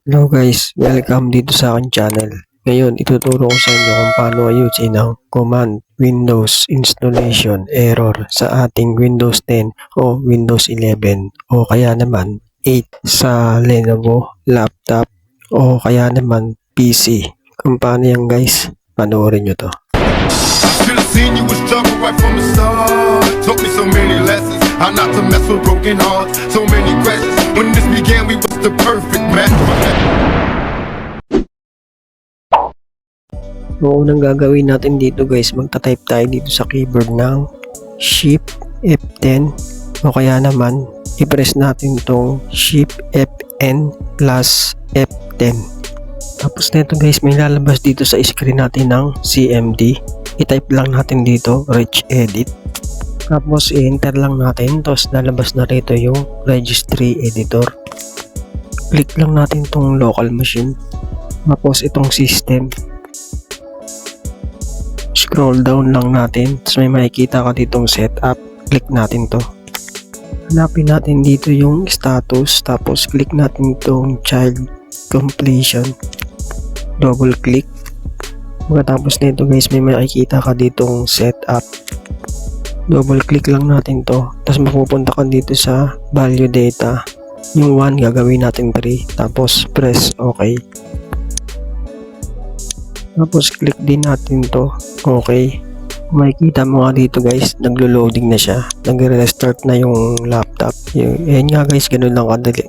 Hello guys, welcome dito sa aking channel. Ngayon, ituturo ko sa inyo kung paano ayusin ang command Windows installation error sa ating Windows 10 o Windows 11 o kaya naman 8 sa Lenovo laptop o kaya naman PC. Kung paano yan guys, panoorin nyo to. Should've seen you was trouble right from the start. Taught me so many lessons, how not to mess with broken hearts. So many questions. When this began, we was the perfect match. So, unang gagawin natin dito guys, magta-type tayo dito sa keyboard ng Shift F10 o kaya naman i-press natin itong Shift Fn plus F10. Tapos nito guys, may lalabas dito sa screen natin ng CMD. I-type lang natin dito, Rich Edit. Tapos i-enter lang natin, tapos lalabas na rito yung Registry Editor. Click lang natin itong local machine. Tapos itong system. Scroll down lang natin, tapos may makikita ka ditong setup. Click natin to. Hanapin natin dito yung status, tapos click natin itong child completion. Double click. Pagkatapos nito guys, may makikita ka ditong setup. Double click lang natin to, tapos mapupunta ka dito sa value data. Yung 1 gagawin natin 3, tapos press OK. Tapos click din natin to, OK. Makikita mo nga dito guys, naglo-loading na siya, nagre-restart na yung laptop. Yan nga guys, ganun lang kadali.